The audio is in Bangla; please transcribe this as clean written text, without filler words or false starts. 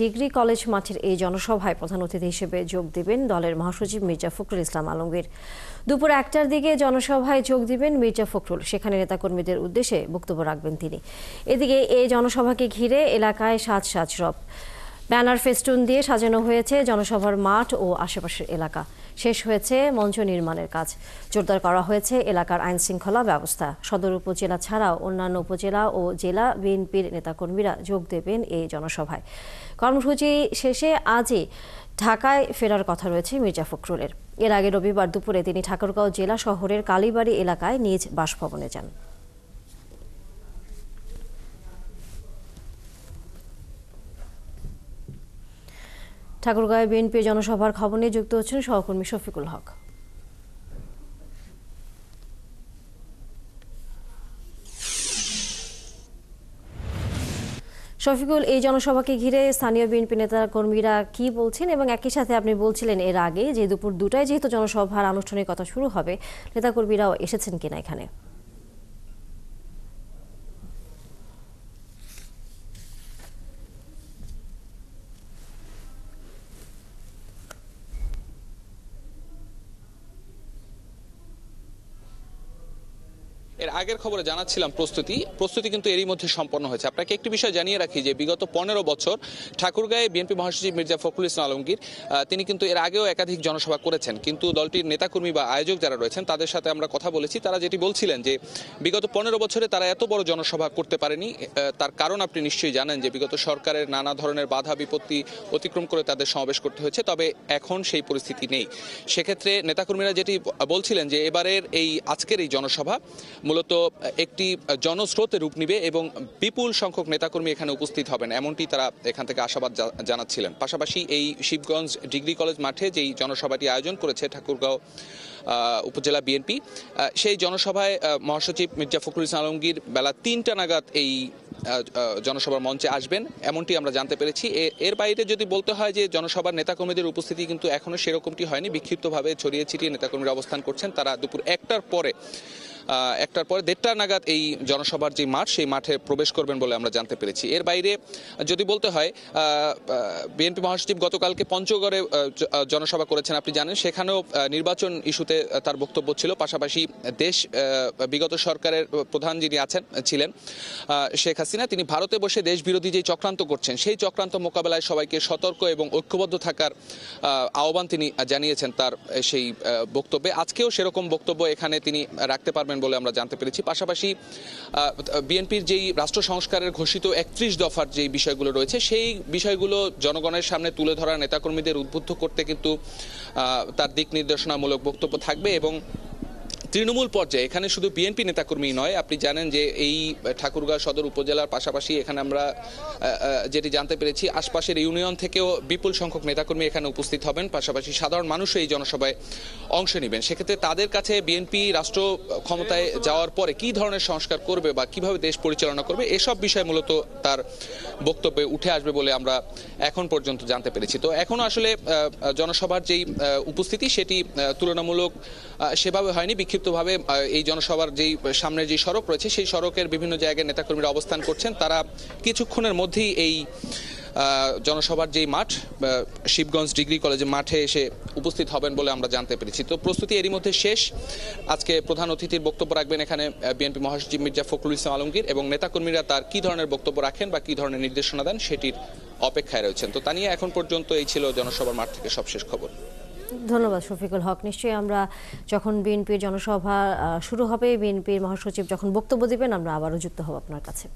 ডিগ্রি কলেজ মাঠের এই জনসভায় প্রধান অতিথি হিসেবে যোগ দেবেন দলের মহাসচিব মির্জা ফখরুল ইসলাম আলমগীর। দুপুর 1টার দিকে জনসভায় যোগ দিবেন মির্জা ফখরুল। সেখানে নেতাকর্মীদের উদ্দেশ্যে বক্তব্য রাখবেন তিনি। এদিকে এই জনসভাকে ঘিরে এলাকায় সাজ রব, ব্যানার ফেস্টুন দিয়ে সাজানো হয়েছে জনসভার মাঠ ও আশেপাশের এলাকা। শেষ হয়েছে মঞ্চ নির্মাণের কাজ। জোরদার করা হয়েছে এলাকার আইন শৃঙ্খলা ব্যবস্থা। সদর উপজেলা ছাড়াও অন্যান্য উপজেলা ও জেলা বিএনপির নেতাকর্মীরা যোগ দেবেন এই জনসভায়। কর্মসূচি শেষে আজই ঢাকায় ফেরার কথা রয়েছে মির্জা ফখরুলের। এর আগে রবিবার দুপুরে তিনি ঠাকুরগাঁও জেলা শহরের কালীবাড়ি এলাকায় নিজ বাসভবনে যান। ঠাকুরগাঁওয়ে বিএনপির জনসভার খবর নিয়ে যুক্ত হচ্ছেন সহকর্মী শফিকুল হক। শফিকুল, এই জনসভাকে ঘিরে স্থানীয় বিএনপি নেতা কর্মীরা কি বলছেন, এবং একই সাথে আপনি বলছিলেন এর আগে যে দুপুর 2টায় যেহেতু জনসভার আনুষ্ঠানিকতা শুরু হবে, নেতাকর্মীরাও এসেছেন কিনা এখানে? এর আগের খবরে জানাচ্ছিলাম প্রস্তুতি কিন্তু এরই মধ্যে সম্পন্ন হয়েছে। আপনাকে একটি বিষয় জানিয়ে রাখি যে বিগত 15 বছর ঠাকুরগাঁয়ে বিএনপি মহাসচিব মির্জা ফখরুল ইসলাম আলমগীর তিনি কিন্তু এর আগেও একাধিক জনসভা করেছেন, কিন্তু দলটির নেতাকর্মী বা আয়োজক যারা রয়েছেন তাদের সাথে আমরা কথা বলেছি। তারা যেটি বলছিলেন যে বিগত 15 বছরে তারা এত বড় জনসভা করতে পারেনি। তার কারণ আপনি নিশ্চয়ই জানেন যে বিগত সরকারের নানা ধরনের বাধা বিপত্তি অতিক্রম করে তাদের সমাবেশ করতে হয়েছে, তবে এখন সেই পরিস্থিতি নেই। সেক্ষেত্রে নেতাকর্মীরা যেটি বলছিলেন যে এবারের আজকের এই জনসভা মূলত একটি জনস্রোতে রূপ নিবে এবং বিপুল সংখ্যক নেতাকর্মী এখানে উপস্থিত হবেন, এমনটি তারা এখান থেকে আশাবাদ জানাচ্ছিলেন। পাশাপাশি এই শিবগঞ্জ ডিগ্রি কলেজ মাঠে যেই জনসভাটি আয়োজন করেছে ঠাকুরগাঁও উপজেলা বিএনপি, সেই জনসভায় মহাসচিব মির্জা ফখরুল ইসলাম আলমগীর বেলা 3টা নাগাদ এই জনসভার মঞ্চে আসবেন, এমনটি আমরা জানতে পেরেছি। এর বাইরে যদি বলতে হয় যে জনসভার নেতাকর্মীদের উপস্থিতি কিন্তু এখনো সেরকমটি হয়নি। বিক্ষিপ্তভাবে ছড়িয়ে ছিটিয়ে নেতাকর্মীরা অবস্থান করছেন। তারা দুপুর 1টার পরে 1টা নাগাদ এই জনসভার যে মাঠ, সেই মাঠে প্রবেশ করবেন বলে আমরা জানতে পেরেছি। এর বাইরে যদি বলতে হয়, বিএনপি মহাসচিব গতকালকে পঞ্চগড়ে জনসভা করেছেন, আপনি জানেন। সেখানেও নির্বাচন ইস্যুতে তার বক্তব্য ছিল। পাশাপাশি বিগত সরকারের প্রধান যিনি ছিলেন শেখ হাসিনা, তিনি ভারতে বসে দেশ বিরোধী যে চক্রান্ত করছেন, সেই চক্রান্ত মোকাবেলায় সবাইকে সতর্ক এবং ঐক্যবদ্ধ থাকার আহ্বান তিনি জানিয়েছেন তার সেই বক্তব্যে। আজকেও সেরকম বক্তব্য এখানে তিনি রাখতে পারবেন বলে আমরা জানতে পেরেছি। পাশাপাশি বিএনপির যেই রাষ্ট্র সংস্কারের ঘোষিত 31 দফার যে বিষয়গুলো রয়েছে, সেই বিষয়গুলো জনগণের সামনে তুলে ধরা, নেতাকর্মীদের উদ্বুদ্ধ করতে কিন্তু তার দিক নির্দেশনামূলক বক্তব্য থাকবে। এবং তৃণমূল পর্যায়ে এখানে শুধু বিএনপি নেতাকর্মী নয়, আপনি জানেন যে এই ঠাকুরগাঁও সদর উপজেলার পাশাপাশি এখানে আমরা যেটি জানতে পেরেছি, আশপাশের ইউনিয়ন থেকেও বিপুল সংখ্যক নেতাকর্মী এখানে উপস্থিত হবেন। পাশাপাশি সাধারণ মানুষও এই জনসভায় অংশ নেবেন। সেক্ষেত্রে তাদের কাছে বিএনপি রাষ্ট্র ক্ষমতায় যাওয়ার পরে কী ধরনের সংস্কার করবে বা কিভাবে দেশ পরিচালনা করবে, এসব বিষয় মূলত তার বক্তব্যে উঠে আসবে বলে আমরা এখন পর্যন্ত জানতে পেরেছি। তো এখনও আসলে জনসভার যেই উপস্থিতি, সেটি তুলনামূলক সেভাবে হয়নি। বিক্ষিপ্তভাবে এই জনসভার যেই সামনের যে সড়ক রয়েছে, সেই সড়কের বিভিন্ন জায়গায় নেতাকর্মীরা অবস্থান করছেন। তারা কিছুক্ষণের মধ্যেই এই জনসভার যেই মাঠ, শিবগঞ্জ ডিগ্রি কলেজের মাঠে এসে উপস্থিত হবেন বলে আমরা জানতে পেরেছি। তো প্রস্তুতি এরই মধ্যে শেষ। আজকে প্রধান অতিথির বক্তব্য রাখবেন এখানে বিএনপি মহাসচিব মির্জা ফখরুল ইসলাম আলমগীর, এবং নেতাকর্মীরা তার কী ধরনের বক্তব্য রাখেন বা কী ধরনের নির্দেশনা দেন সেটির অপেক্ষায় রয়েছেন। তো তা নিয়ে এখন পর্যন্ত এই ছিল জনসভার মাঠ থেকে সবশেষ খবর। ধন্যবাদ শফিকুল হক। নিশ্চয়ই আমরা যখন বিএনপির জনসভা শুরু হবে, বিএনপির মহাসচিব যখন বক্তব্য দেবেন, আমরা আবারও যুক্ত হব আপনার কাছে।